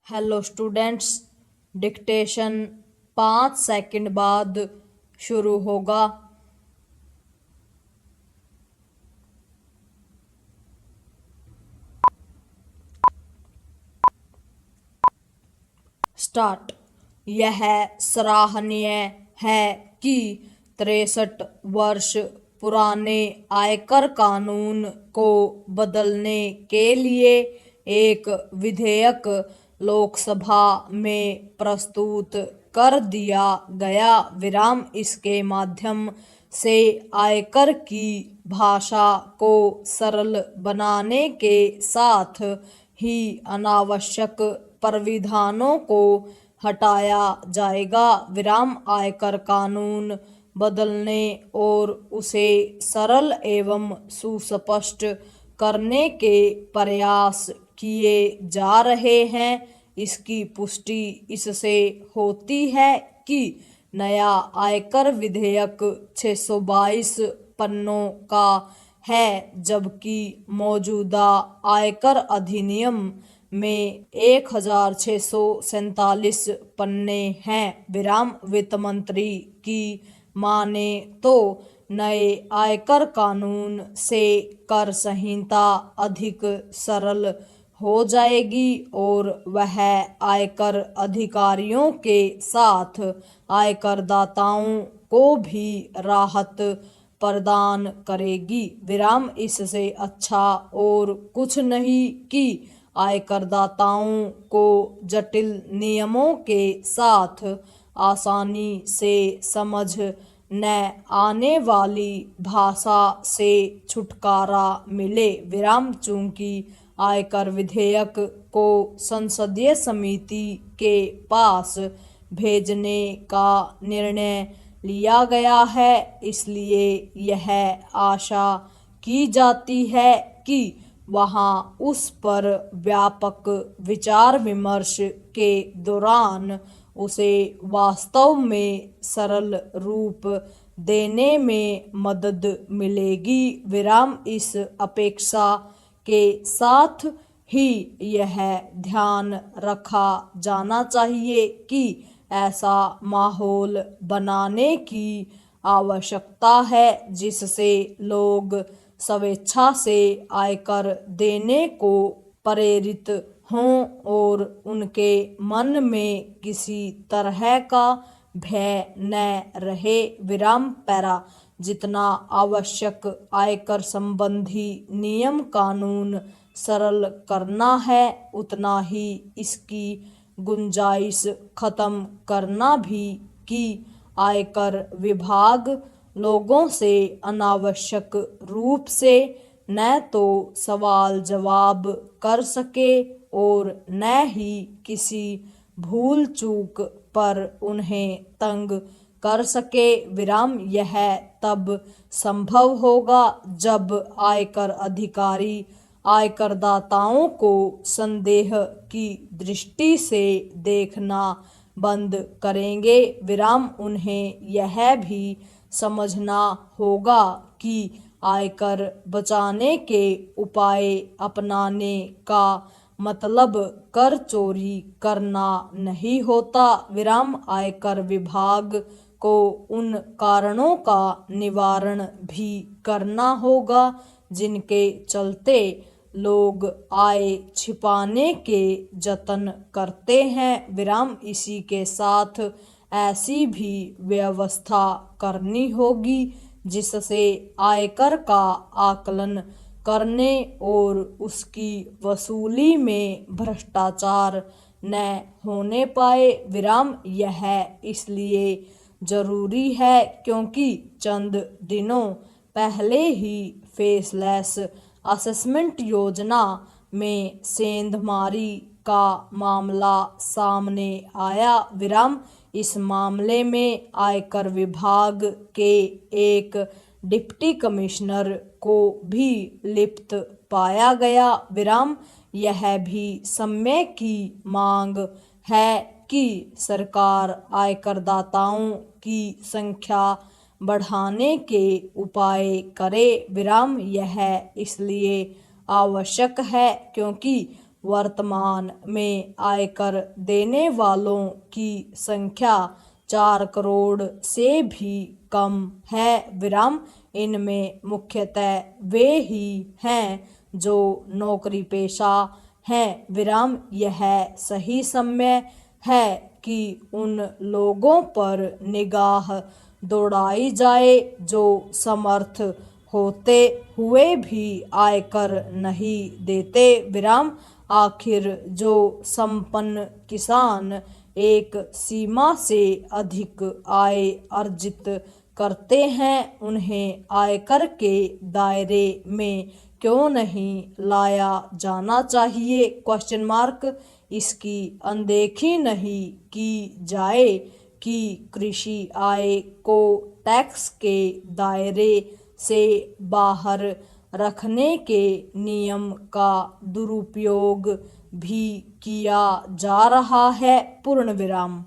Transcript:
Hello students, dictation 5 second बाद शुरू होगा। स्टार्ट। यह सराहनीय है कि 63 वर्ष पुराने आयकर कानून को बदलने के लिए एक विधेयक लोकसभा में प्रस्तुत कर दिया गया। इसके माध्यम से आयकर की भाषा को सरल बनाने के साथ ही अनावश्यक प्राविधानों को हटाया जाएगा। आयकर कानून बदलने और उसे सरल एवं सुस्पष्ट करने के प्रयास किए जा रहे हैं। इसकी पुष्टि इससे होती है कि नया आयकर विधेयक 622 पन्नों का है, जबकि मौजूदा आयकर अधिनियम में 1647 पन्ने हैं। वित्त मंत्री की माने तो नए आयकर कानून से कर संहिता अधिक सरल हो जाएगी और वह आयकर अधिकारियों के साथ आयकरदाताओं को भी राहत प्रदान करेगी। इससे अच्छा और कुछ नहीं कि आयकरदाताओं को जटिल नियमों के साथ आसानी से समझ न आने वाली भाषा से छुटकारा मिले। चूंकि आयकर विधेयक को संसदीय समिति के पास भेजने का निर्णय लिया गया है, इसलिए यह आशा की जाती है कि वहां उस पर व्यापक विचार विमर्श के दौरान उसे वास्तव में सरल रूप देने में मदद मिलेगी। इस अपेक्षा के साथ ही यह ध्यान रखा जाना चाहिए कि ऐसा माहौल बनाने की आवश्यकता है जिससे लोग स्वेच्छा से आयकर देने को प्रेरित हों और उनके मन में किसी तरह का भय न रहे। पैरा जितना आवश्यक आयकर संबंधी नियम कानून सरल करना है, उतना ही इसकी गुंजाइश खत्म करना भी कि आयकर विभाग लोगों से अनावश्यक रूप से न तो सवाल जवाब कर सके और न ही किसी भूल चूक पर उन्हें तंग कर सके। यह तब संभव होगा जब आयकर अधिकारी आयकरदाताओं को संदेह की दृष्टि से देखना बंद करेंगे। उन्हें यह भी समझना होगा कि आयकर बचाने के उपाय अपनाने का मतलब कर चोरी करना नहीं होता। आयकर विभाग को उन कारणों का निवारण भी करना होगा जिनके चलते लोग आय छिपाने के जतन करते हैं। इसी के साथ ऐसी भी व्यवस्था करनी होगी जिससे आयकर का आकलन करने और उसकी वसूली में भ्रष्टाचार न होने पाए। यह इसलिए जरूरी है क्योंकि चंद दिनों पहले ही फेसलेस असेसमेंट योजना में सेंधमारी का मामला सामने आया। इस मामले में आयकर विभाग के एक डिप्टी कमिश्नर को भी लिप्त पाया गया। यह भी समय की मांग है कि सरकार आयकरदाताओं की संख्या बढ़ाने के उपाय करे। यह इसलिए आवश्यक है क्योंकि वर्तमान में आयकर देने वालों की संख्या 4 करोड़ से भी कम है विराम। इनमें मुख्यतः वे ही हैं जो नौकरी पेशा हैं विराम। यह सही समय है कि उन लोगों पर निगाह दौड़ाई जाए जो समर्थ होते हुए भी आयकर नहीं देते विराम। आखिर जो संपन्न किसान एक सीमा से अधिक आय अर्जित करते हैं, उन्हें आयकर के दायरे में क्यों नहीं लाया जाना चाहिए? Question mark. इसकी अनदेखी नहीं की जाए कि कृषि आय को टैक्स के दायरे से बाहर रखने के नियम का दुरुपयोग भी किया जा रहा है। पूर्ण विराम।